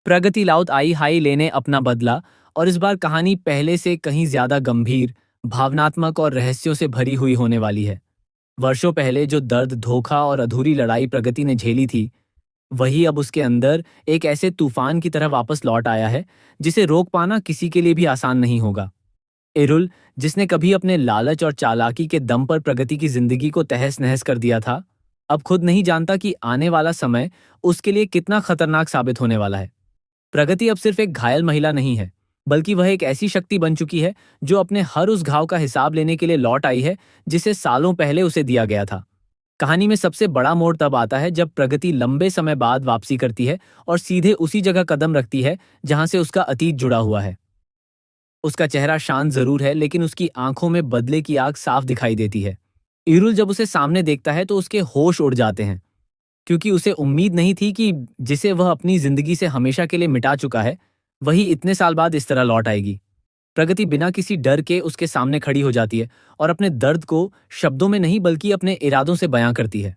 प्रगति लाउत आई high लेने अपना बदला और इस बार कहानी पहले से कहीं ज्यादा गंभीर, भावनात्मक और रहस्यों से भरी हुई होने वाली है। वर्षों पहले जो दर्द, धोखा और अधूरी लड़ाई प्रगति ने झेली थी, वही अब उसके अंदर एक ऐसे तूफान की तरह वापस लौट आया है, जिसे रोक पाना किसी के लिए भी आसान नहीं होगा। इरुल, जिसने कभी अपने लालच और चालाकी के दम पर प्रगति की जिंदगी को तहस-नहस कर दिया था, अब खुद नहीं जानता कि आने वाला समय उसके लिए कितना खतरनाक साबित होने वाला है। प्रगति अब सिर्फ एक घायल महिला नहीं है, बल्कि वह एक ऐसी शक्ति बन चुकी है जो अपने हर उस घाव का हिसाब लेने के लिए लौट आई है, जिसे सालों पहले उसे दिया गया था। कहानी में सबसे बड़ा मोड़ तब आता है जब प्रगति लंबे समय बाद वापसी करती है और सीधे उसी जगह कदम रखती है जहां से उसका अतीत जुड़ा हुआ है। उसका चेहरा शांत जरूर है, लेकिन उसकी आंखों में बदले की आग साफ दिखाई देती है। इरुल जब उसे सामने देखता है तो उसके होश उड़ जाते हैं, क्योंकि उसे उम्मीद नहीं थी कि जिसे वह अपनी जिंदगी से हमेशा के लिए मिटा चुका है, वही इतने साल बाद इस तरह लौट आएगी। प्रगति बिना किसी डर के उसके सामने खड़ी हो जाती है और अपने दर्द को शब्दों में नहीं बल्कि अपने इरादों से बयां करती है।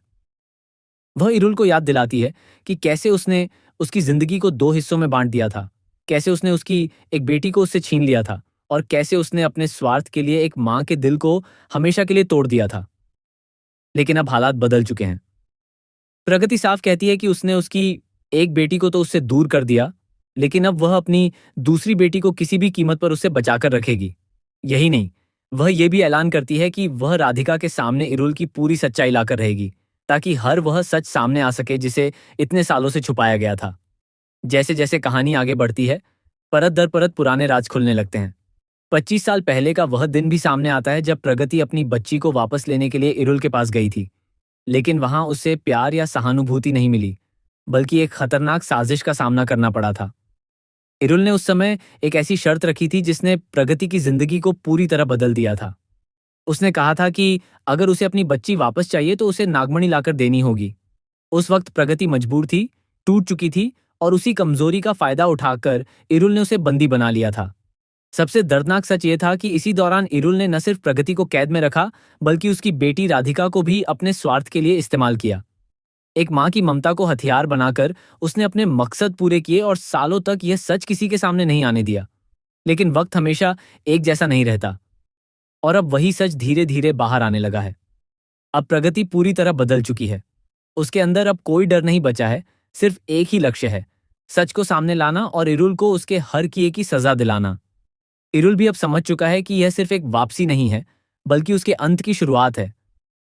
वह इरुल को याद दिलाती है कि कैसे उसने उसकी जिंदगी को दो हिस्सों में बांट दिया था, कैसे उसने उसकी एक बेटी को उससे छीन लिया था और कैसे उसने अपने स्वार्थ के लिए एक मां के दिल को हमेशा के लिए तोड़ दिया था। लेकिन अब हालात बदल चुके हैं। प्रगति साफ कहती है कि उसने उसकी एक बेटी को तो उससे दूर कर दिया, लेकिन अब वह अपनी दूसरी बेटी को किसी भी कीमत पर उससे बचाकर रखेगी। यही नहीं, वह यह भी ऐलान करती है कि वह राधिका के सामने इरुल की पूरी सच्चाई लाकर रहेगी, ताकि हर वह सच सामने आ सके जिसे इतने सालों से छुपाया गया था। जैसे जैसे कहानी आगे बढ़ती है, परत दर परत पुराने राज खुलने लगते हैं। 25 साल पहले का वह दिन भी सामने आता है जब प्रगति अपनी बच्ची को वापस लेने के लिए इरुल के पास गई थी। लेकिन वहां उसे प्यार या सहानुभूति नहीं मिली, बल्कि एक खतरनाक साजिश का सामना करना पड़ा था। इरुल ने उस समय एक ऐसी शर्त रखी थी जिसने प्रगति की जिंदगी को पूरी तरह बदल दिया था। उसने कहा था कि अगर उसे अपनी बच्ची वापस चाहिए तो उसे नागमणि लाकर देनी होगी। उस वक्त प्रगति मजबूर थी, टूट चुकी थी और उसी कमजोरी का फायदा उठाकर इरुल ने उसे बंदी बना लिया था। सबसे दर्दनाक सच ये था कि इसी दौरान इरुल ने न सिर्फ प्रगति को कैद में रखा, बल्कि उसकी बेटी राधिका को भी अपने स्वार्थ के लिए इस्तेमाल किया। एक मां की ममता को हथियार बनाकर उसने अपने मकसद पूरे किए और सालों तक यह सच किसी के सामने नहीं आने दिया। लेकिन वक्त हमेशा एक जैसा नहीं रहता और अब वही सच धीरे धीरे बाहर आने लगा है। अब प्रगति पूरी तरह बदल चुकी है। उसके अंदर अब कोई डर नहीं बचा है, सिर्फ एक ही लक्ष्य है, सच को सामने लाना और इरुल को उसके हर किए की सजा दिलाना। इरुल भी अब समझ चुका है कि यह सिर्फ एक वापसी नहीं है, बल्कि उसके अंत की शुरुआत है।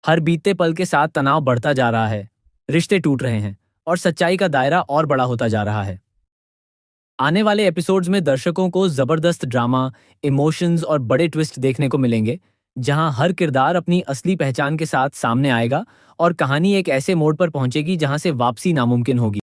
हर बीतते पल के साथ तनाव बढ़ता जा रहा है, रिश्ते टूट रहे हैं और सच्चाई का दायरा और बड़ा होता जा रहा है। आने वाले एपिसोड्स में दर्शकों को जबरदस्त ड्रामा, इमोशंस और बड़े ट्विस्ट देखने को मिलेंगे, जहां हर किरदार अपनी असली पहचान के साथ सामने आएगा और कहानी एक ऐसे मोड़ पर पहुंचेगी जहां से वापसी नामुमकिन होगी।